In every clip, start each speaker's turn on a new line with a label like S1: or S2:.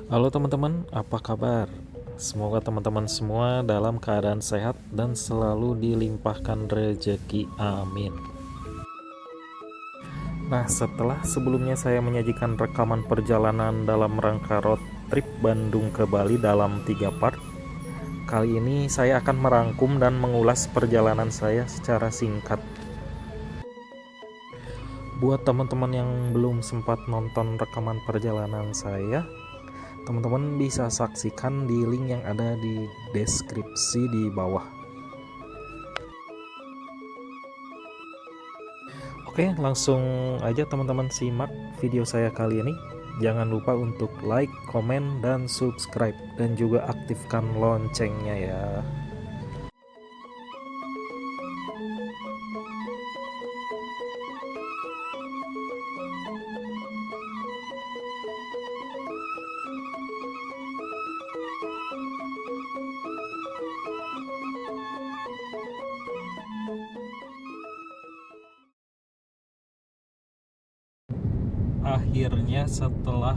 S1: Halo teman-teman, apa kabar? Semoga teman-teman semua dalam keadaan sehat dan selalu dilimpahkan rezeki. Amin. Nah, setelah sebelumnya saya menyajikan rekaman perjalanan dalam rangka road trip Bandung ke Bali dalam 3 part, kali ini saya akan merangkum dan mengulas perjalanan saya secara singkat. Buat teman-teman yang belum sempat nonton rekaman perjalanan saya, teman-teman bisa saksikan di link yang ada di deskripsi di bawah. Oke, langsung aja teman-teman simak video saya kali ini. Jangan lupa untuk like, komen, dan subscribe, dan juga aktifkan loncengnya ya. Akhirnya setelah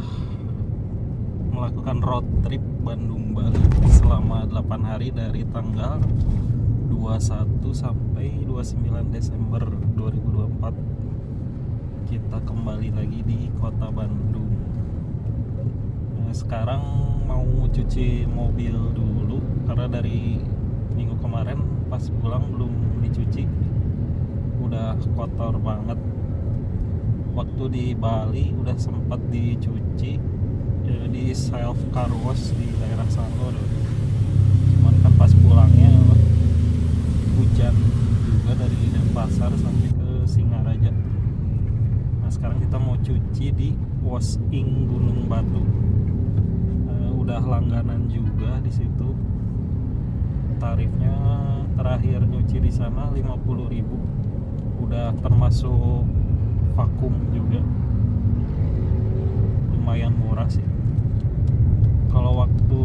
S1: melakukan road trip Bandung-Bali selama 8 hari dari tanggal 21 sampai 29 Desember 2024, kita kembali lagi di kota Bandung. Nah, sekarang mau cuci mobil dulu karena dari minggu kemarin pas pulang belum dicuci, udah kotor banget. Waktu di Bali udah sempat dicuci di self car wash di daerah Sanur, cuman kan pas pulangnya hujan juga dari Denpasar sampai ke Singaraja. Nah, sekarang kita mau cuci di Washing Gunung Batu. Udah langganan juga di situ. Tarifnya terakhir nyuci di sana 50.000. Udah termasuk vakum juga, lumayan murah sih. Kalau waktu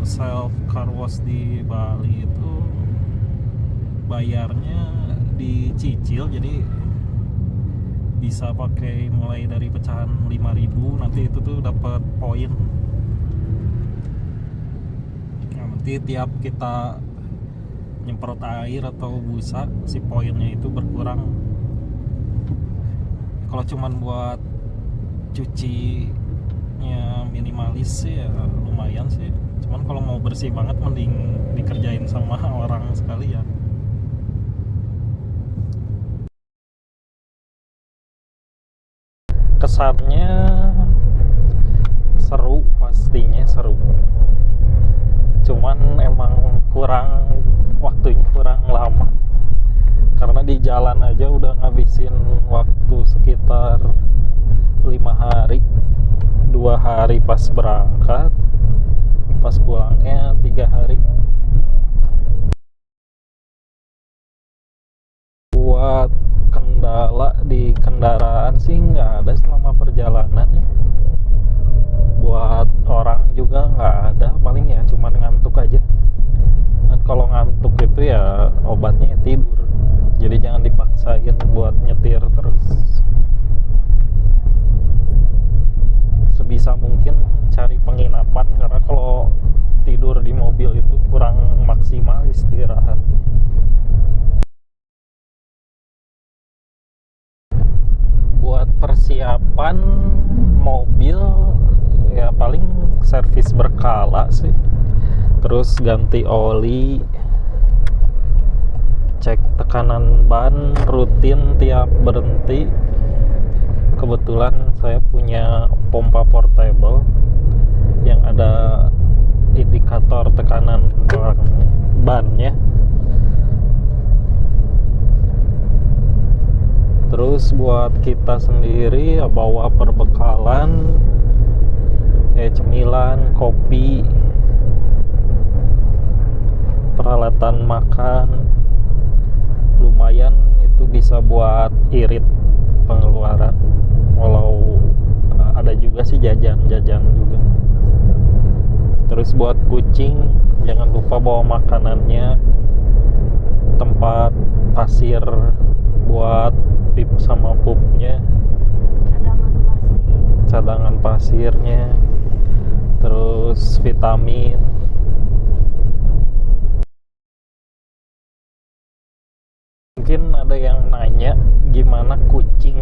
S1: self car wash di Bali itu bayarnya dicicil, jadi bisa pakai mulai dari pecahan 5.000, nanti itu tuh dapat poin. Nah, nanti tiap kita nyemprot air atau busa, si poinnya itu berkurang. Kalau cuman buat cucinya minimalis sih ya lumayan sih. Cuman kalau mau bersih banget mending dikerjain sama orang sekalian. Kesannya seru, pastinya seru. Cuman emang waktunya kurang lama. Karena di jalan aja udah ngabisin waktu sekitar 5 hari. 2 hari pas berangkat, pas pulangnya 3 hari. Buat kendala di kendaraan sih nggak ada selama perjalanannya. Buat orang juga nggak ada, paling ya cuman ngantuk aja. Dan kalau ngantuk itu ya obatnya tidur. Jadi jangan dipaksain buat nyetir terus. Sebisa mungkin cari penginapan, karena kalau tidur di mobil itu kurang maksimal istirahatnya. Buat persiapan mobil ya paling servis berkala sih. Terus ganti oli, cek tekanan ban rutin tiap berhenti. Kebetulan saya punya pompa portable yang ada indikator tekanan bannya. Terus buat kita sendiri ya bawa perbekalan kayak cemilan, kopi, peralatan makan. Lumayan itu bisa buat irit pengeluaran. Walau ada juga sih jajan-jajan juga. Terus buat kucing jangan lupa bawa makanannya, tempat pasir buat pip sama pupnya.
S2: Cadangan plastik.
S1: cadangan pasirnya, terus vitamin. Mungkin ada yang nanya gimana kucing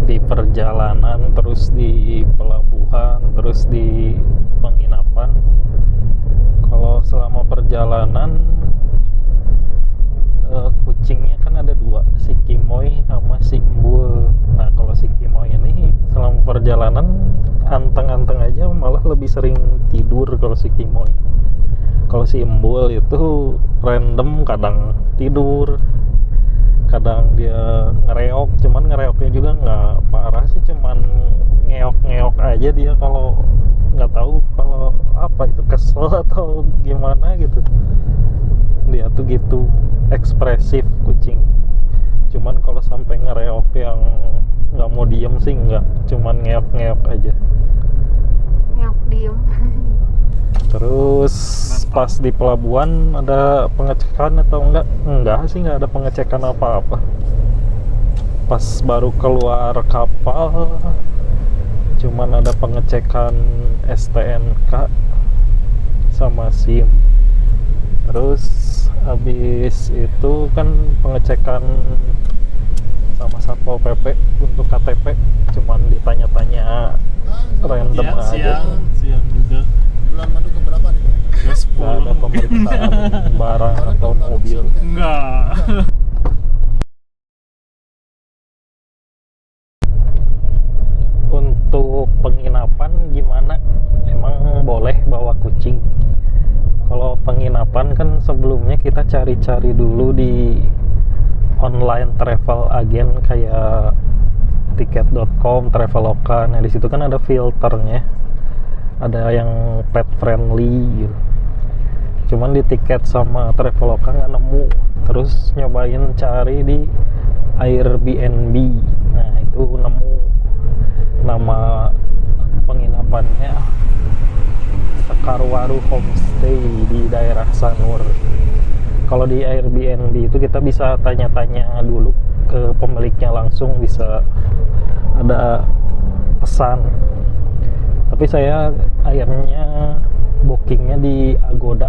S1: di perjalanan, terus di pelabuhan, terus di penginapan. Kalau selama perjalanan kucingnya kan ada dua, si Kimoy sama si Embul. Nah kalau si Kimoy ini selama perjalanan anteng-anteng aja, malah lebih sering tidur kalau si Kimoy. Kalau si Embul itu random, kadang tidur, kadang dia ngereok, cuman ngereoknya juga nggak parah sih, cuman ngeok-ngeok aja dia, kalau nggak tahu kalau apa itu kesel atau gimana gitu. Dia tuh gitu ekspresif kucing, cuman kalau sampai ngereok yang nggak mau diem sih nggak, cuman ngeok-ngeok aja.
S2: Ngeok diem.
S1: Terus pas di pelabuhan ada pengecekan atau enggak sih, nggak ada pengecekan apa-apa. Pas baru keluar kapal cuman ada pengecekan STNK sama SIM. Terus habis itu kan pengecekan sama Satpol PP untuk KTP, cuman ditanya-tanya random
S3: Ya,
S1: aja.
S3: siang juga.
S4: Bulan madu keberapa nih?
S3: Jam
S1: Nggak ada
S3: 10.
S1: pemeriksaan barang atau mobil.
S3: Enggak.
S1: Untuk penginapan gimana? Emang boleh bawa kucing? Kalau penginapan kan sebelumnya kita cari-cari dulu di online travel agent kayak tiket.com, traveloka. Nah di situ kan ada filternya, ada yang pet friendly gitu. Cuman di tiket sama traveloka nggak nemu. Terus nyobain cari di Airbnb. Nah itu nemu nama penginapannya Sekarwaru Homestay di daerah Sanur. Kalau di Airbnb itu kita bisa tanya-tanya dulu ke pemiliknya langsung, bisa ada pesan. Tapi saya akhirnya bookingnya di Agoda,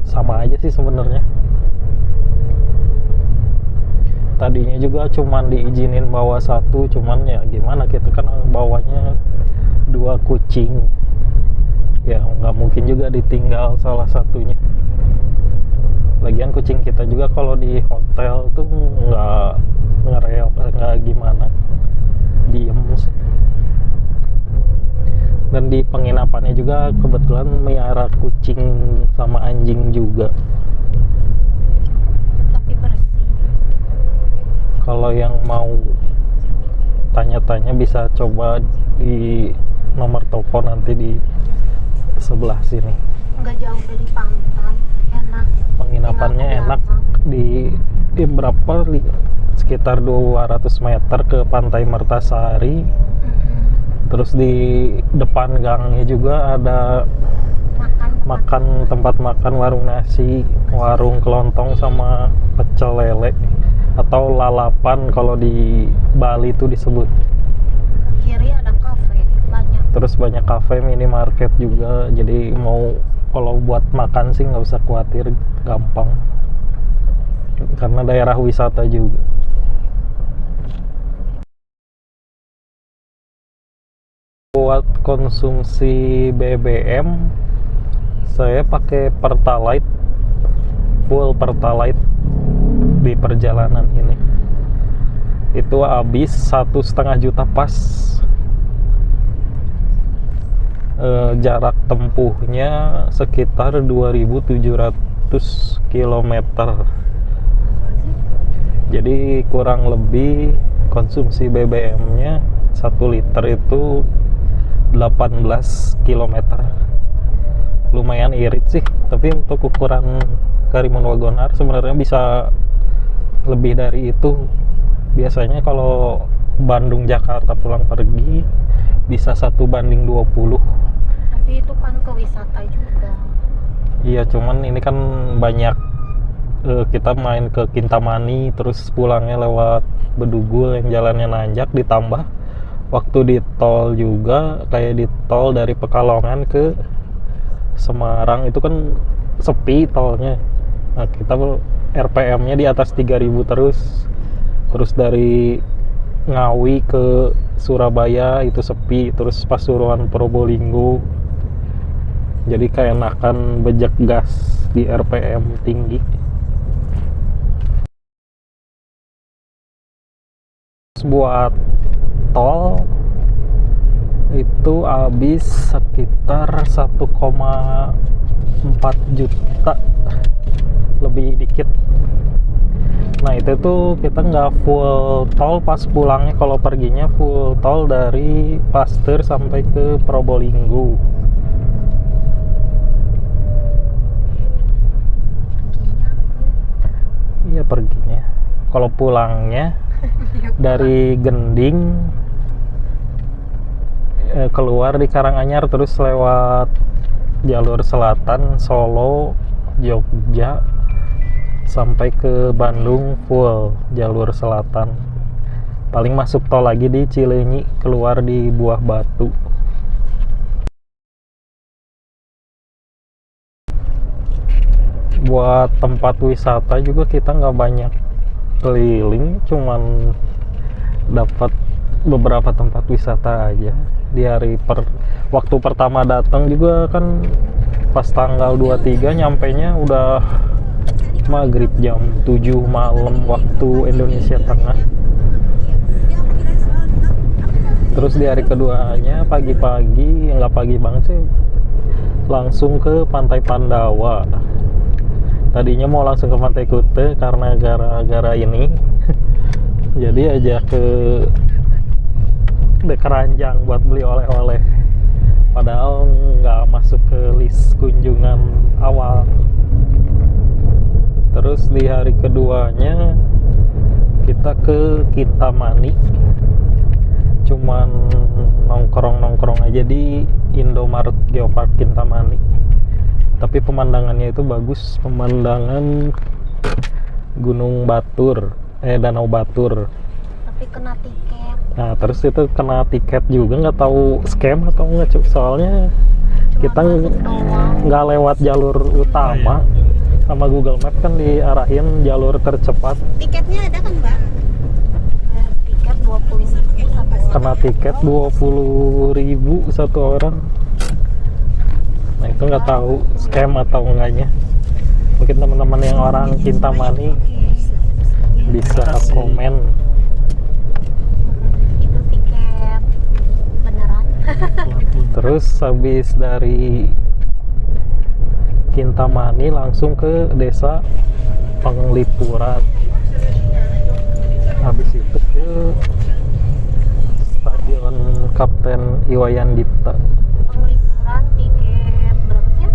S1: sama aja sih sebenarnya. Tadinya juga cuman diizinin bawa satu, cuman ya gimana, kita kan bawanya 2 kucing, ya nggak mungkin juga ditinggal salah satunya. Lagian kucing kita juga kalau di hotel tuh nggak ngereok, nggak gimana, diem sih. Dan di penginapannya juga kebetulan melihara kucing sama anjing juga.
S2: Tapi bersih.
S1: Kalau yang mau tanya-tanya bisa coba di nomor telepon nanti di sebelah sini.
S2: Nggak jauh dari pantai, enak.
S1: Penginapannya
S2: Tinggal ke
S1: enak
S2: belakang.
S1: di berapa, sekitar 200 meter ke Pantai Mertasari. Terus di depan gangnya juga ada makan, tempat makan, warung nasi, warung kelontong sama pecel lele atau lalapan kalau di Bali itu disebut.
S2: Ke kiri ada kafe banyak.
S1: Terus banyak kafe, minimarket juga, jadi mau kalau buat makan sih nggak usah khawatir, gampang karena daerah wisata juga. Buat konsumsi BBM saya pakai Pertalite, full Pertalite di perjalanan ini. Itu habis 1,5 juta pas. Jarak tempuhnya sekitar 2.700 km. Jadi kurang lebih konsumsi BBM-nya 1 liter itu 18 km. Lumayan irit sih, tapi untuk ukuran Karimun Wagonar sebenarnya bisa lebih dari itu. Biasanya kalau Bandung Jakarta pulang pergi bisa 1:20.
S2: Tapi itu kan ke wisata juga.
S1: Iya, cuman ini kan banyak kita main ke Kintamani, terus pulangnya lewat Bedugul yang jalannya nanjak, ditambah waktu di tol juga, kayak di tol dari Pekalongan ke Semarang itu kan sepi tolnya. Nah, kita RPM-nya di atas 3000 terus dari Ngawi ke Surabaya itu sepi, terus Pasuruan Probolinggo jadi kayak enakan bejek gas di RPM tinggi. Terus buat tol itu habis sekitar 1,4 juta lebih dikit. Nah itu tuh kita nggak full tol pas pulangnya, kalau perginya full tol dari Pasteur sampai ke Probolinggo. Iya perginya. Kalau pulangnya dari Gending keluar di Karanganyar terus lewat jalur selatan Solo, Jogja sampai ke Bandung full jalur selatan. Paling masuk tol lagi di Cileunyi, keluar di Buah Batu. Buat tempat wisata juga kita nggak banyak keliling, cuman dapat beberapa tempat wisata aja. Di waktu pertama datang juga kan pas tanggal 23 nyampenya udah maghrib jam 7 malam waktu Indonesia Tengah. Terus di hari keduanya pagi-pagi, nggak pagi banget sih, langsung ke Pantai Pandawa. Tadinya mau langsung ke Pantai Kute karena gara-gara ini jadi aja ke Keranjang buat beli oleh-oleh, padahal nggak masuk ke list kunjungan awal. Terus di hari keduanya kita ke Kintamani, cuman nongkrong aja di Indomaret Geopark Kintamani. Tapi pemandangannya itu bagus, pemandangan Gunung Batur, Danau Batur.
S2: Tapi kena tiket.
S1: Nah terus itu kena tiket juga, nggak tahu scam atau nggak, soalnya kita nggak lewat jalur utama. Sama Google Map kan diarahin jalur tercepat.
S3: Tiketnya ada kan Mbak?
S2: Tiket 20.000 satu orang.
S1: Kena tiket 20.000 satu orang. Nah itu nggak tahu scam atau enggaknya. Mungkin teman-teman yang orang Kintamani bisa komen.
S2: Itu tiket beneran.
S1: Terus habis dari Kintamani langsung ke desa Penglipuran. Habis itu ke Stadion Kapten Iwayan Dipta.
S2: Penglipuran tiket berapa sih?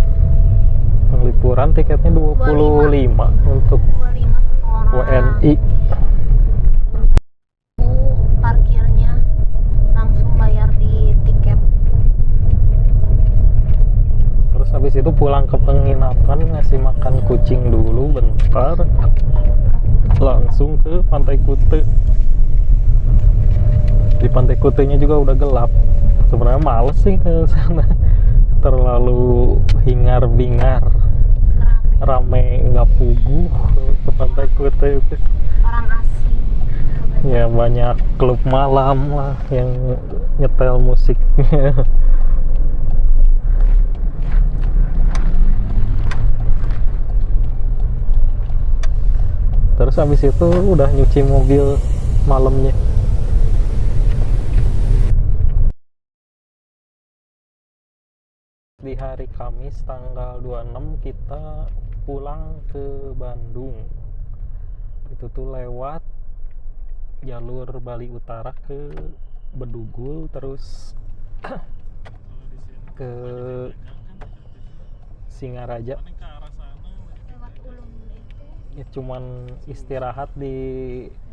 S1: Penglipuran tiketnya 25 untuk
S2: 25 satu orang.
S1: WNI.
S2: Parkirnya langsung bayar di tiket.
S1: Terus habis itu pulang ke penginapan, ngasih makan kucing dulu bentar, langsung ke Pantai Kute. Di Pantai Kutenya juga udah gelap. Sebenarnya males sih ke sana, terlalu hingar bingar, rame nggak puguh ke Pantai Kute itu.
S2: Orang asing.
S1: Ya banyak klub malam lah yang nyetel musiknya. Terus habis itu udah nyuci mobil malamnya. Di hari Kamis tanggal 26 kita pulang ke Bandung. Itu tuh lewat jalur Bali Utara ke Bedugul, terus ke Singaraja.
S2: Lewat Ulun itu.
S1: Ya, cuman istirahat di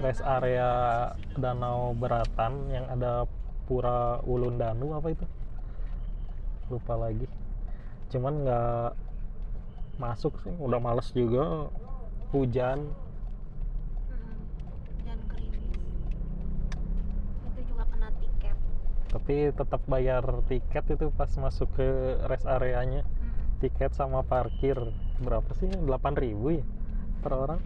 S1: rest area Danau Beratan yang ada Pura Ulun Danu, apa itu? Lupa lagi. Cuman nggak masuk sih, udah males juga, hujan.
S2: Dan gerimis. Itu juga kena tiket.
S1: tapi tetap bayar tiket itu pas masuk ke rest areanya. Tiket sama parkir berapa sih? 8.000 ya per orang?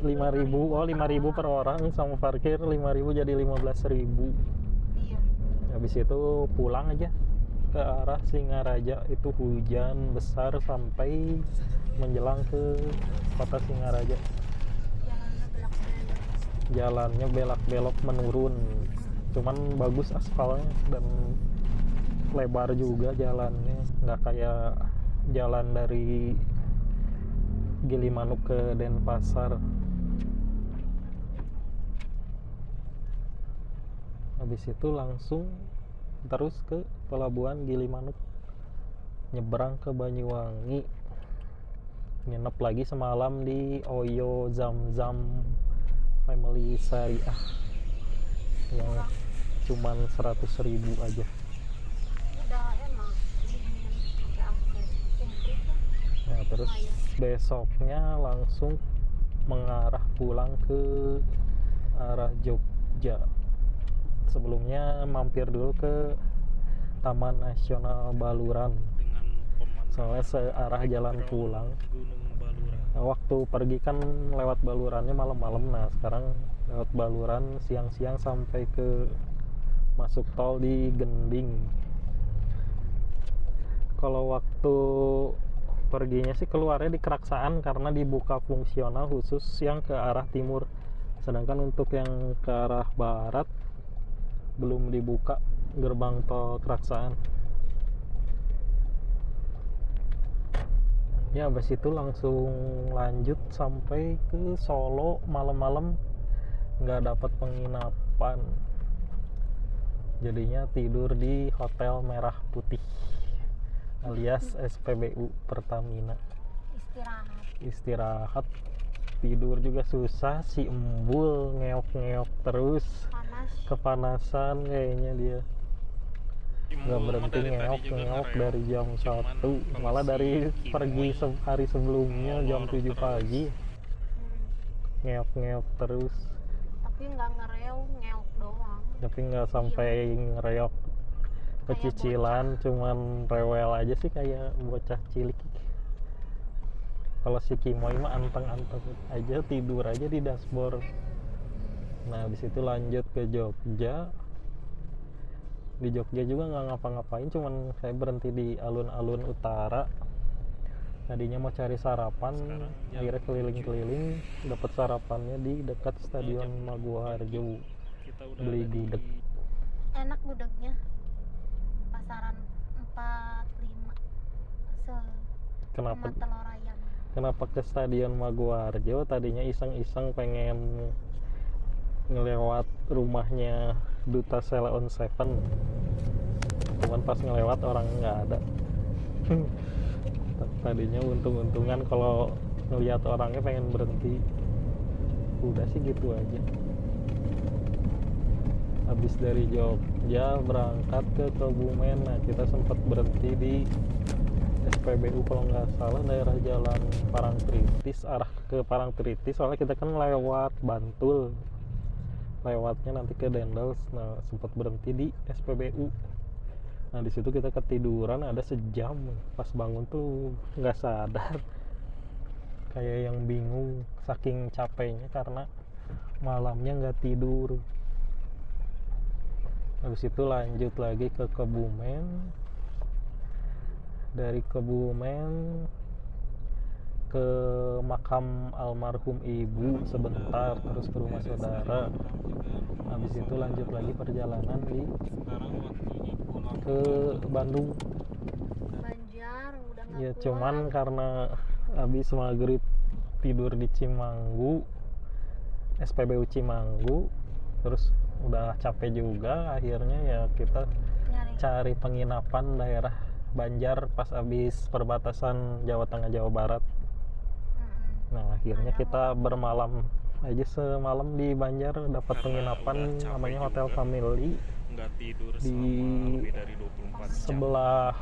S1: 5.000. Oh, 5.000 per orang sama parkir 5.000 jadi 15.000.
S2: Iya.
S1: Habis itu pulang aja ke arah Singaraja. Itu hujan besar sampai menjelang ke kota Singaraja. Jalannya belak-belok menurun, cuman bagus aspalnya dan lebar juga jalannya, nggak kayak jalan dari Gilimanuk ke Denpasar. Habis itu langsung terus ke pelabuhan Gilimanuk, nyebrang ke Banyuwangi, nginep lagi semalam di Oyo Zam-Zam Family Syariah yang cuman 100.000 aja.
S2: Udah enak.
S1: Nah, terus besoknya langsung mengarah pulang ke arah Jogja. Sebelumnya mampir dulu ke Taman Nasional Baluran. Soalnya searah jalan pulang. Nah, waktu pergi kan lewat Balurannya malam-malam. Nah, sekarang lewat Baluran siang-siang sampai ke masuk tol di Gending. Kalau waktu perginya sih keluarnya di Keraksaan karena dibuka fungsional khusus yang ke arah timur. Sedangkan untuk yang ke arah barat belum dibuka gerbang tol Keraksaan. Ya, habis itu langsung lanjut sampai ke Solo. Malam-malam nggak dapat penginapan, jadinya tidur di Hotel Merah Putih alias SPBU Pertamina. Istirahat, tidur juga susah, si embul ngeok-ngeok terus. Kepanasan kayaknya dia, nggak berhenti ngeok dari jam 1, malah dari pergi hari sebelumnya jam 7 pagi ngeok terus.
S2: Tapi nggak ngeok doang.
S1: Tapi nggak sampai ngereok pecicilan, cuman rewel aja sih kayak bocah cilik. Kalau si Kimoy mah anteng-anteng aja, tidur aja di dashboard. Nah, habis itu lanjut ke Jogja. Di Jogja juga nggak ngapa-ngapain, cuman saya berhenti di alun-alun utara. Tadinya mau cari sarapan, akhirnya keliling-keliling, dapat sarapannya di dekat Stadion Maguwarjo. Beli gudeg.
S2: Enak gudegnya. Pasaran 45
S1: Kenapa?
S2: sama telur ayam.
S1: Kenapa ke Stadion Maguwarjo? Tadinya iseng-iseng pengen ngelewat rumahnya Duta Seleon Seven, cuman pas ngelewat orang nggak ada. Tadinya untung-untungan kalau ngelihat orangnya pengen berhenti. Udah sih gitu aja. Habis dari Jogja berangkat ke Kebumen. Nah, kita sempat berhenti di SPBU kalau nggak salah daerah Jalan Parangtritis, arah ke Parangtritis, soalnya kita kan lewat Bantul, lewatnya nanti ke Dendels. Nah, sempat berhenti di SPBU. Nah, di situ kita ketiduran ada sejam. Pas bangun tuh nggak sadar, kayak yang bingung saking capeknya karena malamnya nggak tidur. Habis itu lanjut lagi ke Kebumen. Dari Kebumen ke makam almarhum ibu sebentar, terus ke rumah saudara. Habis itu lanjut lagi perjalanan ke Bandung.
S2: Banjar udah nggak
S1: Ya
S2: kuat.
S1: cuman karena habis maghrib tidur di Cimanggu, SPBU Cimanggu, terus udah capek juga, akhirnya ya kita cari penginapan daerah Banjar pas habis perbatasan Jawa Tengah Jawa Barat. Nah, akhirnya kita bermalam aja semalam di Banjar, dapat penginapan namanya Hotel Family.
S3: Nggak tidur
S1: di
S3: lebih dari 24 jam.
S1: Sebelah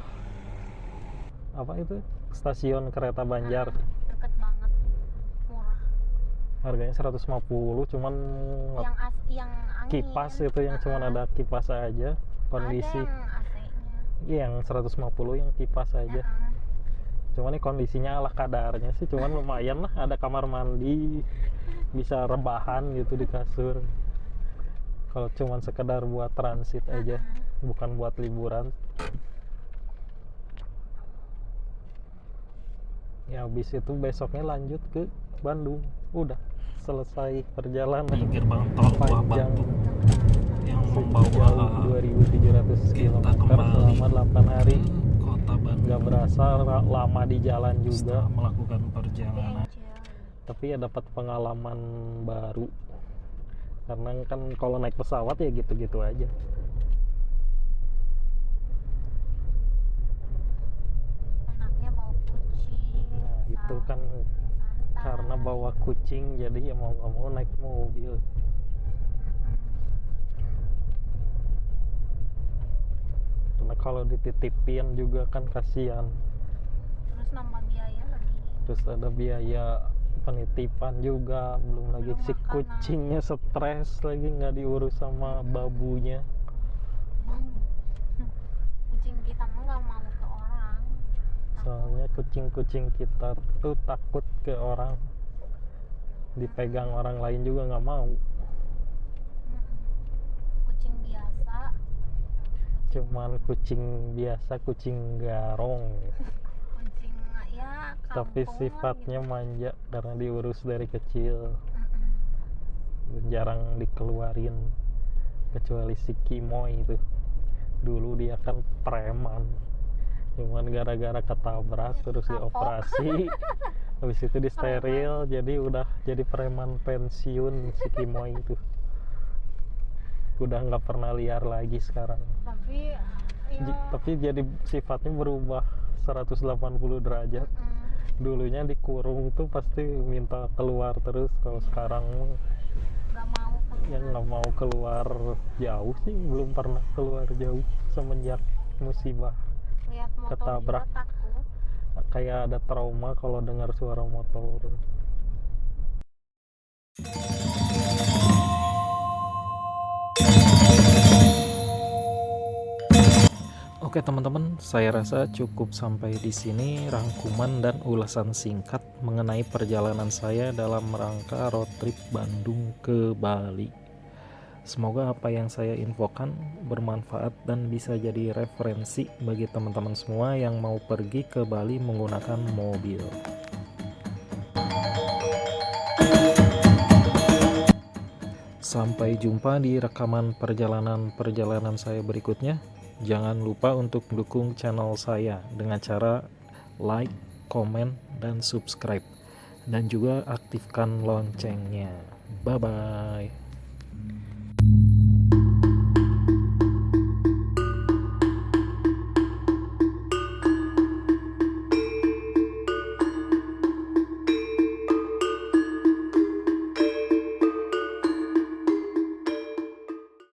S1: apa itu, stasiun kereta Banjar.
S2: Deket banget, murah.
S1: Harganya 150, cuman
S2: Yang angin.
S1: kipas itu yang cuman ada kipas aja. kondisi
S2: Ada yang AC-nya.
S1: iya, yang 150 yang kipas aja. Cuman ini kondisinya ala kadarnya sih, cuman lumayan lah, ada kamar mandi, bisa rebahan gitu di kasur. Kalau cuman sekedar buat transit aja, bukan buat liburan. Ya habis itu besoknya lanjut ke Bandung. Udah selesai perjalanan
S3: gerbang tol Buah
S1: panjang
S3: Batu yang
S1: sejauh
S3: membawa
S1: 2.700
S3: kita
S1: km
S3: kembali
S1: selama 8 hari.
S3: ke kota Bandung.
S1: Nggak berasa lama di jalan juga,
S3: Setelah melakukan perjalanan
S1: tapi ya dapat pengalaman baru. Karena kan kalau naik pesawat ya gitu-gitu aja.
S2: Enaknya bawa kucing.
S1: Nah itu kan
S2: santai.
S1: karena bawa kucing, jadi ya mau nggak mau naik mobil. Karena kalau dititipin juga kan kasihan.
S2: Terus nambah biaya lagi.
S1: Terus ada biaya penitipan juga, belum lagi
S2: Belum
S1: si
S2: makanan.
S1: kucingnya stres lagi nggak diurus sama babunya.
S2: Kucing kita mah nggak mau ke orang.
S1: Soalnya kucing-kucing kita tuh takut ke orang, dipegang orang lain juga nggak mau.
S2: Kucing biasa.
S1: Cuman kucing biasa, kucing garong gitu.
S2: Kucing ya
S1: Tapi
S2: kampung lah
S1: sifatnya
S2: gitu.
S1: manja karena diurus dari kecil,
S2: Mm-mm.
S1: jarang dikeluarin. Kecuali si Kimoy itu, dulu dia kan preman, cuman gara-gara ketabrak terus
S2: Kapok.
S1: dioperasi. Habis itu disteril, jadi udah jadi preman pensiun si Kimoy itu. Udah nggak pernah liar lagi sekarang.
S2: Tapi ya
S1: Tapi jadi sifatnya berubah 180 derajat. Dulunya dikurung tuh pasti minta keluar terus, kalau sekarang
S2: nggak mau
S1: yang nggak mau keluar jauh sih, belum pernah keluar jauh semenjak musibah.
S2: lihat motor
S1: ketabrak.
S2: juga takut.
S1: Kayak ada trauma kalau dengar suara motor. Oke teman-teman, saya rasa cukup sampai di sini rangkuman dan ulasan singkat mengenai perjalanan saya dalam rangka road trip Bandung ke Bali. Semoga apa yang saya infokan bermanfaat dan bisa jadi referensi bagi teman-teman semua yang mau pergi ke Bali menggunakan mobil. Sampai jumpa di rekaman perjalanan saya berikutnya. Jangan lupa untuk dukung channel saya dengan cara like, komen, dan subscribe. Dan juga aktifkan loncengnya. Bye-bye.